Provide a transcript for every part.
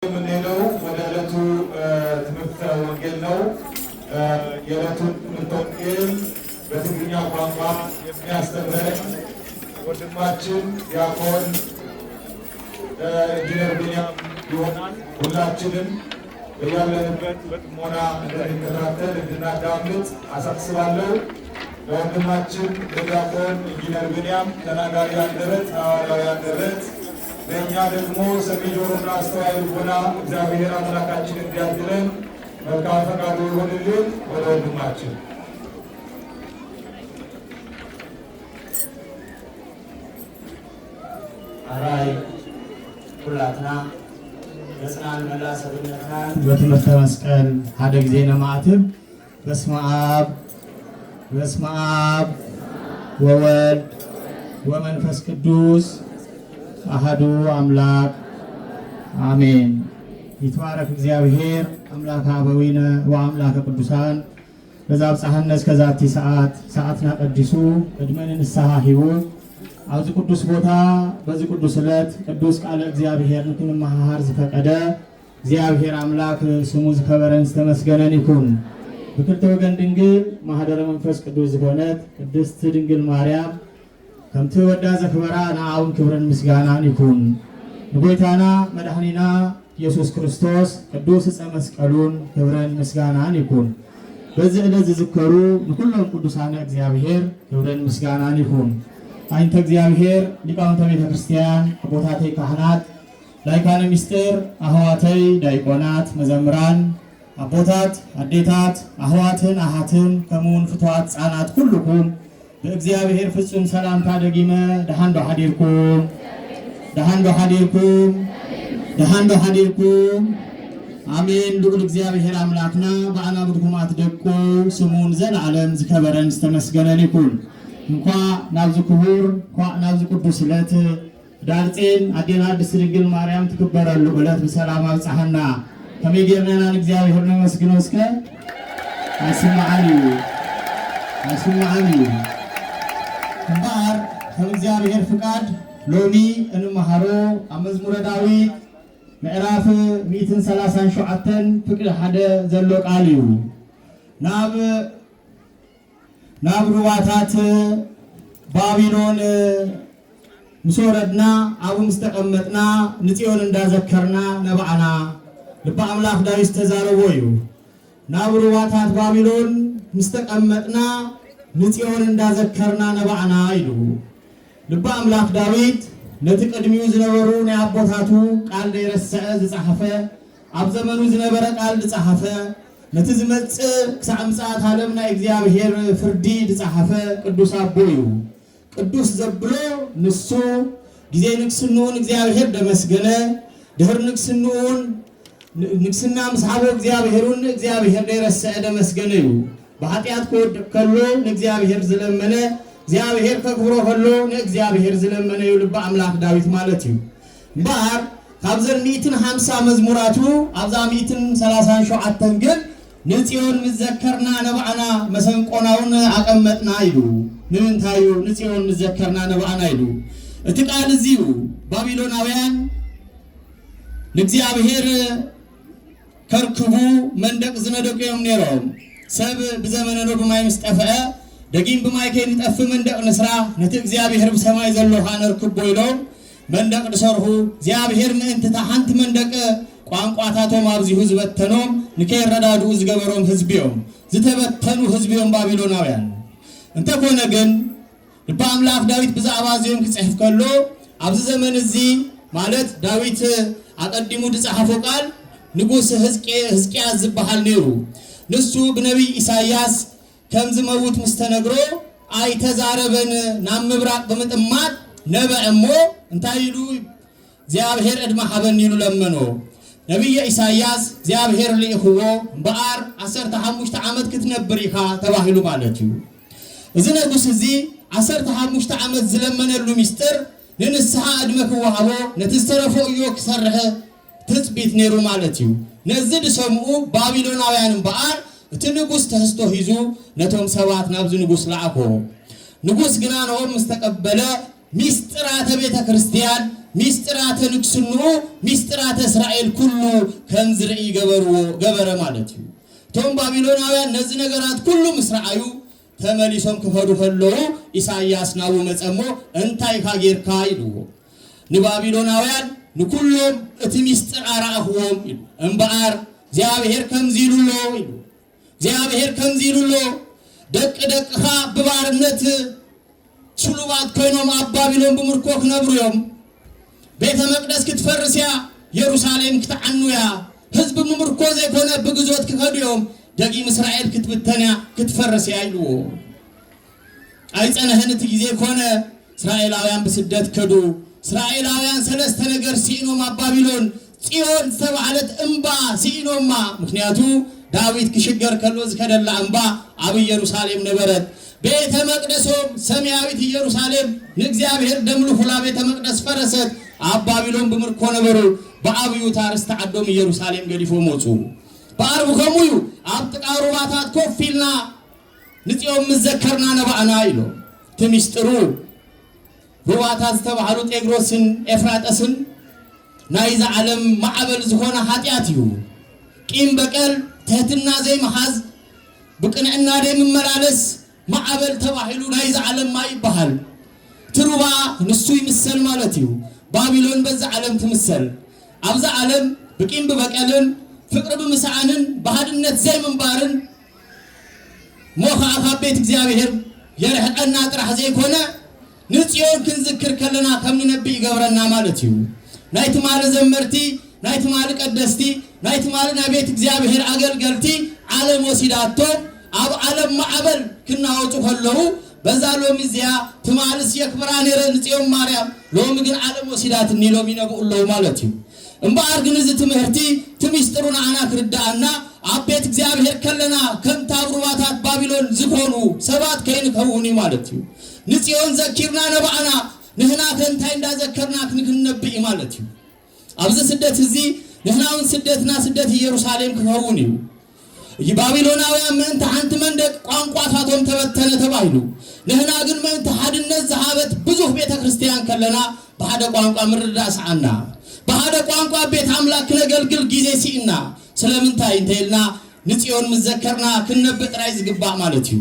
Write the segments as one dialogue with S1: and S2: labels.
S1: የምንሄደው ወደ ዕለቱ ትምህርተ ወንጌል ነው። የዕለቱን ትምህርተ ወንጌል በትግርኛ ቋንቋ የሚያስተምረን ወንድማችን ዲያቆን ኢንጂነር ቢንያም ይሆናል። ሁላችንም ያለንበት በጥሞና እንድንከታተል እንድናዳምጥ አሳስባለሁ። ለወንድማችን ለዲያቆን ኢንጂነር ቢንያም ተናጋሪ አንደበት፣ ሐዋርያዊ አንደበት፣ ለእኛ ደግሞ ሰሚ ጆሮና አስተዋይ ልቦና እግዚአብሔር አምላካችን እንዲያድለን መልካም ፈቃዱ ይሆንልን። ወደ ወንድማችን
S2: አራይ ሁላትና በጽናን መላ ሰብነታን በትምህርተ መስቀል ሀደ ጊዜ ነማዕትብ በስመ አብ ወወልድ ወመንፈስ ቅዱስ አሐዱ አምላክ አሜን። ይትባረክ እግዚአብሔር አምላከ አበዊነ ወአምላከ ቅዱሳን በዛብጽሐነ እስከ ዛቲ ሰዓትና ቀዲሱ ቅድመን ንስሐ ሂቡ አብዚ ቅዱስ ቦታ በዚ ቅዱስ ዕለት ቅዱስ ቃለ እግዚአብሔር ንክንመሃር ዝፈቀደ እግዚአብሔር አምላክ ስሙ ዝከበረን ዝተመስገነን ይኩን። ብክልተ ወገን ድንግል ማህደረ መንፈስ ቅዱስ ዝኾነት ቅድስት ድንግል ማርያም ከምቲ ወዳ ዘክበራ ንዓውን ክብርን ምስጋናን ይኩን። ንጎይታና መድኃኒና ኢየሱስ ክርስቶስ ቅዱስ ዕፀ መስቀሉን ክብርን ምስጋናን ይኩን። በዚህ ዕለት ዝዝከሩ ንኩሎም ቅዱሳነ እግዚአብሔር ክብርን ምስጋናን ይኩን። አይንተ እግዚአብሔር ሊቃውንተ ቤተ ክርስቲያን አቦታተይ ካህናት ላይካነ ምስጢር አህዋተይ ዳይቆናት መዘምራን አቦታት አዴታት አህዋትን አሃትን ከሙን ፍቷት ጻናት ሁሉኩም በእግዚአብሔር ፍጹም ሰላምታ ደጊመ ደሃንዶ ሐዲርኩም አሜን። ልዑል እግዚአብሔር አምላክና በአና ብድኩማት ደቁ ስሙን ዘለዓለም ዝከበረን ዝተመስገነን ይኩን። እንኳ ናብዚ ክቡር ናብዚ ቅዱስ ዕለት ዳርፄን አዴና ቅድስት ድንግል ማርያም ትክበረሉ ዕለት በሰላም አብጽሐና ከመይ ጌርናን እግዚአብሔር ነመስግኖ እስከ አይስማዓኒ እምበር ከእግዚአብሔር ፍቃድ ሎሚ እንመሃሮ ኣብ መዝሙረ ዳዊት ምዕራፍ 137 ፍቅሪ ሓደ ዘሎ ቃል እዩ። ናብ ሩባታት ባቢሎን ምስ ወረድና ኣብኡ ምስ ተቐመጥና ንጽዮን እንዳዘከርና ነባዕና ልበ ኣምላኽ ዳዊት ተዛረቦ እዩ። ናብ ሩባታት ባቢሎን ምስ ተቐመጥና ንጽዮን እንዳዘከርና ነባዕና ኢሉ ልበ ኣምላኽ ዳዊት ነቲ ቅድሚኡ ዝነበሩ ናይ ኣቦታቱ ቃል ዘይረስዐ ዝጸሓፈ ኣብ ዘመኑ ዝነበረ ቃል ዝጸሓፈ ነቲ ዝመጽእ ክሳብ ምጽኣት ዓለም ናይ እግዚአብሔር ፍርዲ ዝጸሓፈ ቅዱስ ኣቦ እዩ። ቅዱስ ዘብሎ ንሱ ጊዜ ንግስንኡን እግዚአብሔር ደመስገነ ድህር ንግስና ምስሓቦ እግዚአብሔሩን እግዚአብሔር ዘይረስዐ ደመስገነ እዩ። በኃጢአት ክወድቅ ከሎ ንእግዚአብሔር ዝለመነ እግዚአብሔር ከክብሮ ከሎ ንእግዚአብሔር ዝለመነ እዩ ልበ ኣምላኽ ዳዊት ማለት እዩ። እምበር ካብዘን 150 መዝሙራቱ ኣብዛ 137 ግን ንጽዮን ምዘከርና ነባዕና መሰንቆናውን ኣቐመጥና ኢሉ ንምንታዩ ንጽዮን ምዘከርና ነባዕና ኢሉ እቲ ቃል እዚዩ ባቢሎናውያን ንእግዚአብሔር ከርክቡ መንደቅ ዝነደቁ እዮም ነይሮም። ሰብ ብዘመነ ዶግማይ ምስ ጠፍአ ደጊም ብማይ ከይንጠፍ መንደቅ ንስራ ነቲ እግዚአብሔር ብሰማይ ዘለኻ ነርክቦ ኢሎም መንደቅ ድሰርሑ እግዚአብሔር ምእንትታ ሓንቲ መንደቅ ቋንቋታቶም ኣብዚሁ ዝበተኖም ንከይረዳድኡ ዝገበሮም ህዝቢዮም ዝተበተኑ ህዝቢዮም ባቢሎናውያን እንተኮነ ግን ልበ ኣምላኽ ዳዊት ብዛዕባ እዚኦም ክጽሕፍ ከሎ ኣብዚ ዘመን እዚ ማለት ዳዊት ኣቀዲሙ ዝጸሓፎ ቃል ንጉስ ሕዝቅያስ ዝበሃል ነይሩ። ንሱ ብነቢይ ኢሳያስ ከም ዝመውት ምስተነግሮ ኣይተዛረበን ናብ ምብራቅ ብምጥማት ነበዐ እሞ እንታይ ኢሉ እግዚአብሔር ዕድመ ሓበኒ ኢሉ ለመኖ። ነቢየ ኢሳያስ እግዚአብሔር ልኢኽዎ እምበኣር 15 ዓመት ክትነብር ኢኻ ተባሂሉ ማለት እዩ። እዚ ንጉስ እዚ 15 ዓመት ዝለመነሉ ምስጢር ንንስሓ ዕድመ ክወሃቦ ነቲ ዝተረፎ እዮ ክሰርሕ ትፅቢት ነይሩ ማለት እዩ። ነዚ ድሰምኡ ባቢሎናውያን እምበኣር እቲ ንጉስ ተህዝቶ ሂዙ ነቶም ሰባት ናብዚ ንጉስ ለዓኮ። ንጉስ ግና ነኦም ምስ ተቀበለ ምስጢራተ ቤተ ክርስቲያን ሚስጥራተ ንግስኑ ሚስጥራተ እስራኤል ኩሉ ከምዝርኢ ገበረ ማለት እዩ ቶም ባቢሎናውያን ነዚ ነገራት ኩሉ ምስራአዩ ተመሊሶም ክፈዱ ከለዉ ኢሳይያስ ናቡ መጸሞ እንታይ ካጌርካ ይልዎ ንባቢሎናውያን ንኩሎም እቲ ሚስጥር አራእዎም ይሉ እምበአር እግዚአብሔር ከምዚሉሎ ይሉ እግዚአብሔር ከምዚሉሎ ደቅኻ በባርነት ሱሉባት ኮይኖም አባቢሎን ብምርኮ ክነብሩዮም ቤተ መቅደስ ክትፈርስያ ኢየሩሳሌም ክትዓኑያ ህዝብ ምምርኮ ዘይኮነ በግዞት ክኸዱዮም ደጊም እስራኤል ክትብተንያ ክትፈርስያ ይልዎ አይጸነህን እቲ ጊዜ ኮነ እስራኤላውያን በስደት ከዱ እስራኤላውያን ሰለስተ ነገር ሲኖም አባቢሎን ጽዮን ተባዓለት እምባ ሲኖማ ምክንያቱ ዳዊት ክሽገር ከሎ ዝከደላ እምባ አብ ኢየሩሳሌም ነበረት ቤተ መቅደሶም ሰማያዊት ኢየሩሳሌም ለእግዚአብሔር ደምሉ ሁላ ቤተ መቅደስ ፈረሰት አባቢሎን ብምርኮ ነበሩ በአብዩ ታርስተ ዓዶም ኢየሩሳሌም ገዲፎ ሞጹ ባርቡ ከሙዩ አብ ጥቃሩባታት ኮፊልና ንጽዮም መዘከርና ነባና ይሎ ተሚስጥሩ ሩባታት ተባሃሉ ጤግሮስን ኤፍራጥስን ናይዛ ዓለም ማዕበል ዝሆነ ኃጢአት እዩ ቂም በቀል ተህትና ዘይ መሐዝ ብቅንዕና ደም መመላለስ ማዕበል ተባሂሉ ናይዛ ዓለም ማይ ይባሃል ትሩባ ንሱ ይምሰል ማለት እዩ ባቢሎን በዛ ዓለም ትምሰል አብዛ ዓለም ብቂም በቀልን ፍቅር በመሳዓንን በሃድነት ዘይ መንባርን ሞኻ አፋቤት እግዚአብሔር የረህቀና ጥራህ ዘይኮነ ንጽዮን ክንዝክር ከለና ከምንነብይ ይገብረና ማለት እዩ ናይቲ ማለ ዘመርቲ ናይቲ ማለ ቀደስቲ ናይቲ ማለ ናቤት እግዚአብሔር አገልገልቲ ዓለም ወሲዳቶ አብ ዓለም ማዕበል ክናወጡ ከለዉ በዛ ሎሚ ዚያ ትማልስ የክብራን የረንጽዮን ማርያም ሎሚ ግን ዓለም ወሲዳት ኒሎም ይነብኡለው ማለት እዩ እምባር ግን እዚ ትምህርቲ ትሚስጥሩና አና ክርዳአና አቤት እግዚአብሔር ከለና ከምታብሩባታት ባቢሎን ዝኮኑ ሰባት ከይን ከውኒ ማለት እዩ ንጽዮን ዘኪርና ነባአና ንህና ከንታይ እንዳዘከርና ክንነብይ ማለት እዩ አብዚ ስደት እዚ ንህናውን ስደትና ስደት ኢየሩሳሌም ክኸውን እዩ ባቢሎናውያን ምንተ አንተ መንደቅ ቋንቋታቶም ተበተነ ተባይሉ ንህና ግን ምንተ ሐድነት ዘሃበት ብዙ ቤተ ክርስቲያን ከለና በሐደ ቋንቋ ምርዳስዓና በሐደ ቋንቋ ቤት አምላክ ለገልግል ጊዜ ሲና ስለምንታይ እንተልና ንጽዮን መዘከርና ክንነብጥ ራይ ዝግባ ማለት እዩ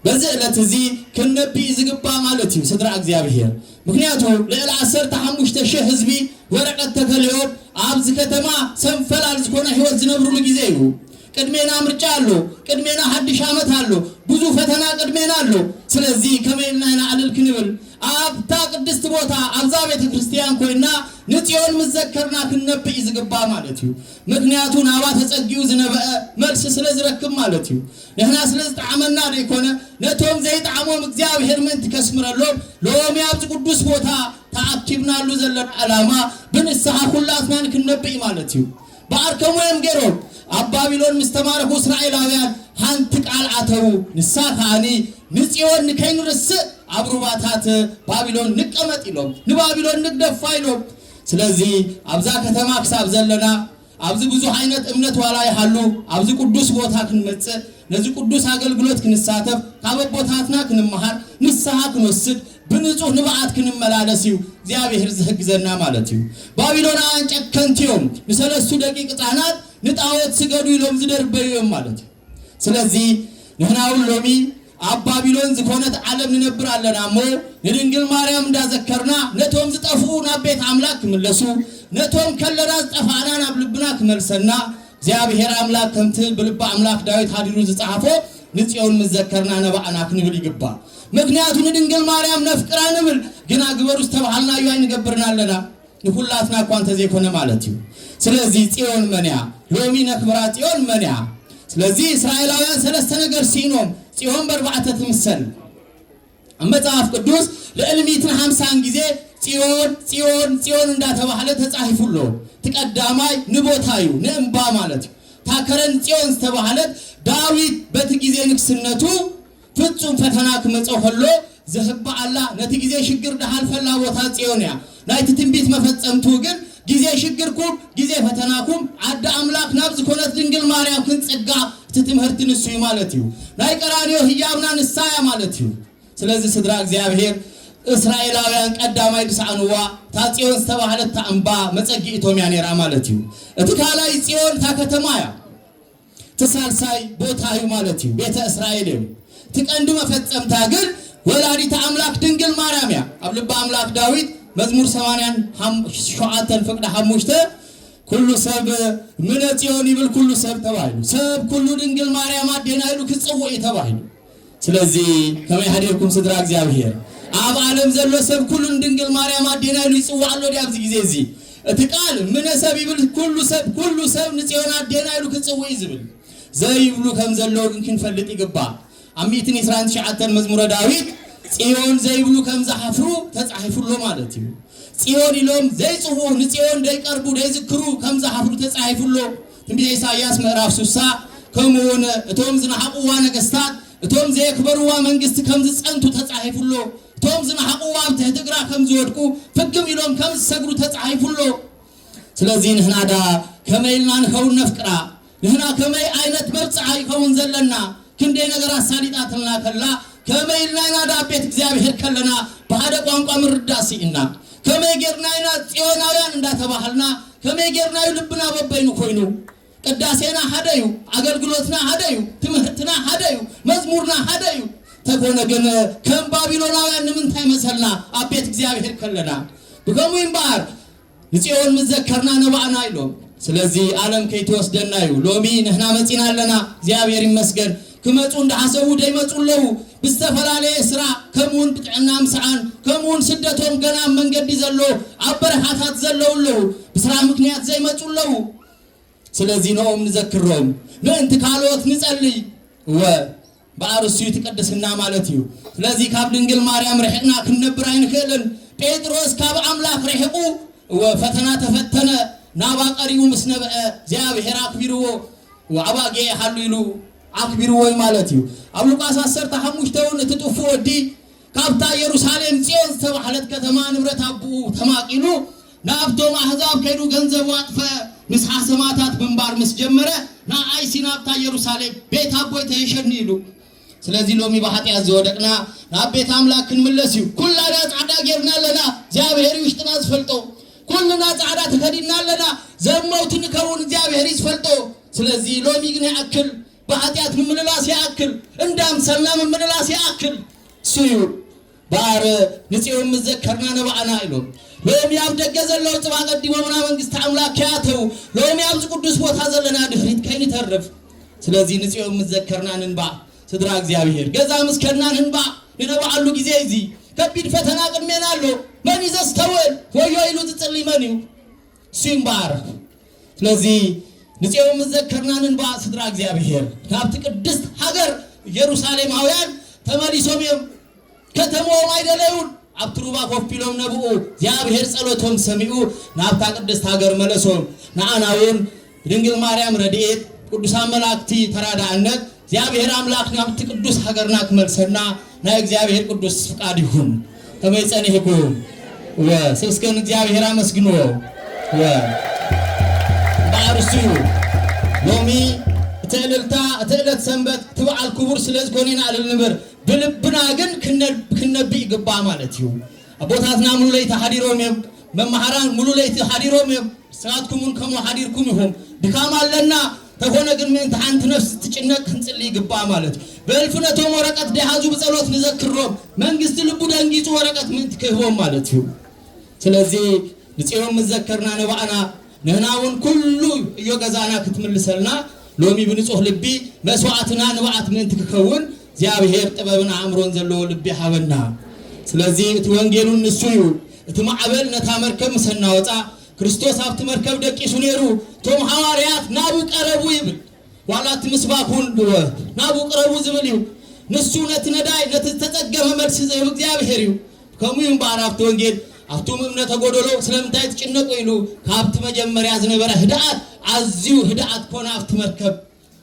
S2: በዚህ ዕለት እዚ ክንነብይ ዝግባ ማለት እዩ ስድራ እግዚአብሔር ምክንያቱ ለላ 15,000 ህዝቢ ወረቀት ተከልዮ አብዝ ከተማ ሰንፈላል ዝኮነ ህይወት ዝነብሩሉ ጊዜ እዩ ቅድሜና ምርጫ አሎ ቅድሜና ሐዲሽ ዓመት አሎ ብዙ ፈተና ቅድሜና አሎ ስለዚህ ከመይልና አለል ክንብል አብታ ቅድስት ቦታ አብዛ ቤተ ክርስቲያን ኮይና ንጽዮን መዘከርና ክንነብይ ዝግባ ማለት እዩ ምክንያቱ ናባ ተጸጊው ዝነበአ መልስ ስለዝረክብ ማለት እዩ ነህና ስለዝጣዓመና ደይኮነ ነቶም ዘይጣዓሞም እግዚአብሔር ምን ትከስምረሎም ሎሚ አብዝ ቅዱስ ቦታ ተአክብናሉ ዘለና ዓላማ ብንስሐ ሁላትናን ክንነብይ ማለት እዩ ባርከሞም ገሮም አባቢሎን ምስተማረኩ እስራኤላውያን ሃንት ቃል አተው ንሳኻኒ ንጽዮን ከይንርስ አብሩባታት ባቢሎን ንቀመጥ ይሎም ንባቢሎን ንግደፋ ይሎም ስለዚህ አብዛ ከተማ ክሳብ ዘለና አብዚ ብዙ አይነት እምነት ዋላ ይሃሉ አብዚ ቅዱስ ቦታ ክንመጽ ነዚ ቅዱስ አገልግሎት ክንሳተፍ ካበቦታትና ክንመሃር ንስሐ ክንወስድ ብንጹህ ንባዓት ክንመላለስዩ እግዚአብሔር ዝሕግዘና ማለት እዩ ባቢሎናውያን ጨከንቲዮም ንሰለስቱ ደቂቅ ሕፃናት ንጣዖት ስገዱ ይሎም ዝደርበዩዮም ማለት እዩ ስለዚህ ንህናውን ሎሚ አብ ባቢሎን ዝኮነት ዓለም ንነብር ኣለና ሞ ንድንግል ማርያም እንዳዘከርና ነቶም ዝጠፉ ናብ ቤት አምላክ ክምለሱ ነቶም ከለና ዝጠፋና ናብ ልብና ክመልሰና እግዚአብሔር አምላክ ከምቲ ብልባ አምላክ ዳዊት ሃዲሩ ዝጻሐፎ ንጽዮን መዘከርና ነባአና ክንብል ይግባ ምክንያቱ ንድንግል ማርያም ነፍቅራ ንብል ግና ግበሩ ዝተባሃልና እዩ አይንገብርና ኣለና ንሁላትና ኳንተ ዘይኮነ ማለት እዩ ስለዚህ ጽዮን መንያ ሎሚ ነክብራ ጽዮን መንያ ስለዚህ እስራኤላውያን ሰለስተ ነገር ሲኖም ጽዮን በርባዕተ ትምሰል መጽሐፍ ቅዱስ ለዕልሚትን 50 ጊዜ ጽዮን ጽዮን ጽዮን እንዳተባለ ተጻሒፉሎ ተቀዳማይ ንቦታዩ ንእምባ ማለት ታከረን ጽዮን ተባለ ዳዊት በትጊዜ ንግስነቱ ፍጹም ፈተና ከመጾኸሎ ዘህባ አላ ነቲ ጊዜ ሽግር ደሃልፈላ ቦታ ጽዮንያ ናይቲ ትንቢት መፈጸምቱ ግን ጊዜ ሽግርኩም ጊዜ ፈተናኩም አዳ አምላክ ናብ ዝኮነት ድንግል ማርያም ክንጽጋ ትትምህርት ንሱ ማለት እዩ ናይ ቀራንዮ ህያውና ንሳያ ማለት እዩ ስለዚህ ስድራ እግዚአብሔር እስራኤላውያን ቀዳማይ ድሳንዋ ታጽዮን ዝተባህለት ታምባ መጸጊኢቶም ያኔራ ማለት እዩ እቲ ካላይ ጽዮን ታከተማያ ተሳልሳይ ቦታዩ ማለት እዩ ቤተ እስራኤል እዩ ትቀንድ መፈጸምታ ግን ወላዲተ አምላክ ድንግል ማርያም ያ ኣብ ልበ አምላክ ዳዊት መዝሙር 87 ፍቅደ 5 ኩሉ ሰብ ምን ጽዮን ይብል ኩሉ ሰብ ተባይሉ ሰብ ኩሉ ድንግል ማርያም አደናይሉ ክጽውዕ ተባይሉ ስለዚህ ከመይ ሀዲርኩም ስድራ እግዚአብሔር አብ ዓለም ዘሎ ሰብ ኩሉ ድንግል ማርያም አደናይሉ ይጽውዓሉ ዲያብዚ ጊዜ እዚ እቲ ቃል ምን ሰብ ይብል ኩሉ ሰብ ንጽዮን አደናይሉ ክጽውዕ ይዝብል ዘይብሉ ከም ዘሎ ግን ክንፈልጥ ይግባ አሚትን 29 መዝሙረ ዳዊት ጽዮን ዘይብሉ ከም ዘሐፍሩ ተጻሒፉሎ ማለት እዩ ጽዮን ኢሎም ዘይጽውዑ ንጽዮን ደይቀርቡ ደይዝክሩ ከም ዘሐፍሩ ተጻሒፉሎ ትንቢተ ኢሳይያስ ምዕራፍ 60 ከምኡውን እቶም ዝናሐቁዋ ነገስታት እቶም ዘይክበሩዋ መንግስት ከም ዝጸንቱ ተጻሒፉሎ እቶም ዝናሐቁዋ ብትሕቲ እግራ ከም ዝወድቁ ፍግም ኢሎም ከም ዝሰግሩ ተጻሒፉሎ ስለዚህ ንሕናዳ ከመይልና ንኸውን ነፍቅራ ንሕና ከመይ ዓይነት መብጽዓ ይኸውን ዘለና ክንደይ ነገራት ሳሊጣትና ከላ ከመይልና ናዳ ቤት እግዚአብሔር ከለና በአደ ቋንቋ ምርዳሲ እና ከመይ ጌርናይና ጽዮናውያን እንዳተባህልና ከመይ ጌርናዩ ልብና በበይኑ ኮይኑ ቅዳሴና ሀደዩ አገልግሎትና ሀደዩ ትምህርትና ሀደዩ መዝሙርና ሀደዩ ተኮነ ግን ከም ባቢሎናውያን ንምንታይ መሰልና አቤት እግዚአብሔር ከለና በከሙን ባር ጽዮን መዘከርና ነባና ይሎም ስለዚህ ዓለም ከይተወስደናዩ ሎሚ ነህና መጽናለና እግዚአብሔር ይመስገን ከመጹ እንደሐሰቡ ደይመጹለው በስተፈላለየ ስራ ከሙን ብጥዕና ምሳን ከሙን ስደቶም ገና መንገድ ይዘሎ አበረሃታት ዘለውለው በስራ ምክንያት ዘይመጹለው ስለዚህ ነው እንዘክሮም ለእንት ካልወት ንጸልይ በአርሱ ይተቀደስና ማለት እዩ ስለዚህ ካብ ድንግል ማርያም ረሕቅና ክንነብር አይንከለን ጴጥሮስ ካብ አምላክ ረሕቁ ወፈተና ተፈተነ ናባ ቀሪው መስነበአ እግዚአብሔር አክቢርዎ ወአባጌ ሐሉይሉ አክቢር ወይ ማለት እዩ ኣብ ሉቃስ 15 እትጥፉ ወዲ ካብታ ኢየሩሳሌም ጽዮን ተባህለት ከተማ ንብረት አቡ ተማቂሉ ናብቶም አሕዛብ ከይዱ ገንዘብ ዋጥፈ ምስሐ ሰማታት መንባር መስጀመረ ና አይሲናብታ ኢየሩሳሌም ቤት አቦይ ተይሸኒሉ ስለዚህ ሎሚ በኃጢአት ዘወደቅና ናብ ቤት አምላክ ክንመለስዩ ኩላና ጻዕዳ ጌርና ለና እግዚአብሔር ይሽጥና ዝፈልጦ ኩልና ጻዕዳ ተከዲና ለና ዘመውትን ከውን እግዚአብሔር ይስፈልጦ ስለዚህ ሎሚ ግን ያክል በኃጢአት ምምልላስ ያክል እንዳም ሰላም ምምልላስ ያክል ሲዩ ባር ንጽዮን መዘከርና ነባና ይሎም ሎሚ ያብ ደገዘለው ጽባ ቀዲሞና መንግስት አምላክ ያተው ሎሚ ያብ ቅዱስ ቦታ ዘለና ድህሪት ከይን ተርፍ ስለዚህ ንጽዮን መዘከርና እንባ ስድራ እግዚአብሔር ገዛ መስከናን እንባ ለነባሉ ጊዜ እዚ ከቢድ ፈተና ቅድሜናሎ ማን ይዘስተወል ወዮ ይሉ ትጽልይ ማንዩ ሲምባር ስለዚህ ንጽዮን መዘከርናን እንባ ስድራ እግዚአብሔር ናብት ቅድስት ሀገር ኢየሩሳሌማውያን ተመሊሶም ከተማው አይደለውን አብትሩባ ኮፍፒሎም ነብኡ እግዚአብሔር ጸሎቶም ሰሚኡ ናብታ ቅድስት ሀገር መለሶም ናአናውን ድንግል ማርያም ረድኤት ቅዱሳን መላእክቲ ተራዳእነት እግዚአብሔር አምላክ ናብት ቅዱስ ሀገርና ክመልሰና ና እግዚአብሔር ቅዱስ ፍቃድ ይሁን ተመይጸንህኩም ወስስከን እግዚአብሔር አመስግኖ ባርሱ ሎሚ ተልልታ ተለት ሰንበት ትባል ክቡር ስለዚህ ኮኔና አልንበር በልብና ግን ክነብ ይግባ ማለት እዩ አቦታትና ሙሉ ላይ ተሐዲሮም መማሃራን ሙሉ ላይ ተሐዲሮም ሰዓትኩምን ከመ ሐዲርኩም ይሁን ድካም አለና ተሆነ ግን ምን ታንት ነፍስ ትጭነቅ እንጽልይ ይግባ ማለት በልፍነቶም ወረቀት ደሃዙ በጸሎት ንዘክሮም መንግስት ልቡ ደንጊጹ ወረቀት ምን ትከሆም ማለት እዩ ስለዚህ ንጽዮን መዘከርና ነባና ነህናውን ኩሉ እየገዛና ክትምልሰልና ሎሚ ብንጹህ ልቢ መስዋዕትና ነባዓት ምን ትከውን እግዚአብሔር ጥበብና አምሮን ዘሎ ልቢ ሐበና ስለዚህ እቲ ወንጌሉን ንሱዩ እቲ ማዕበል ነታ መርከብ ሰናወጣ ክርስቶስ አብት መርከብ ደቂሱ ነሩ ቶም ሐዋርያት ናቡ ቀረቡ ይብል ዋላት ምስባኩን ናቡ ቀረቡ ዝብልዩ ንሱ ነትነዳይ ነተጸገመ መልስ ዘይ እግዚአብሔር እዩ ከሙይም ባራፍት ወንጌል አፍቱም እምነተ ጎደሎ ስለምታይ ተጨነቁ ይሉ ካብት መጀመሪያ ዝነበረ ህዳአት አዝዩ ህዳአት ኮና አፍት መርከብ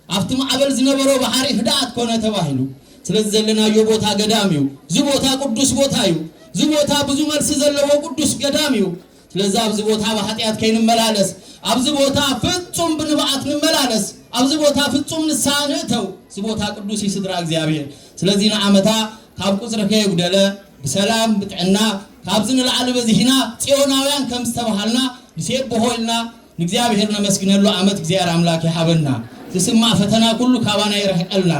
S2: አፍት ማዕበል ዝነበረ ባህሪ ህዳአት ኮነ ተባሂሉ ስለዚህ ዘለናዮ ቦታ ገዳሚው ዝቦታ ቅዱስ ቦታዩ ዝቦታ ብዙ መልስ ዘለዎ ቅዱስ ገዳሚው ስለዚህ አብዝ ቦታ በኃጢአት ከይን መላለስ አብዝ ቦታ ፍጹም ብንባዓት እንመላለስ አብዝ ቦታ ፍጹም ንሳንተው ዝቦታ ቅዱስ ይስድራ እግዚአብሔር ስለዚህ ነዓመታ ካብ ቁጽር ከይጉደለ بسلام بتعنا كابزن العالم بزهنا تيوناويان كم استبحلنا نسيب بهولنا نجزابهرنا مسكنا له عمت جزير أملاك حبنا تسمع فتنا كله كوانا يرحقلنا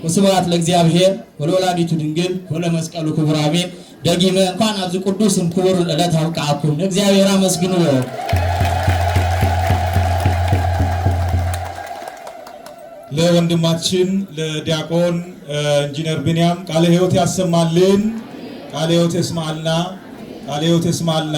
S2: وسبحات لجزابهر والولادي تدنجل ولا مسكالو كبرامين دقيمة كان أبز قدوس كبر لا توقعكم نجزابهر مسكنا له
S1: ለወንድማችን ለዲያቆን ኢንጂነር ቢንያም ቃለ ሕይወት ያሰማልን ቃለ ሕይወት ይስማልና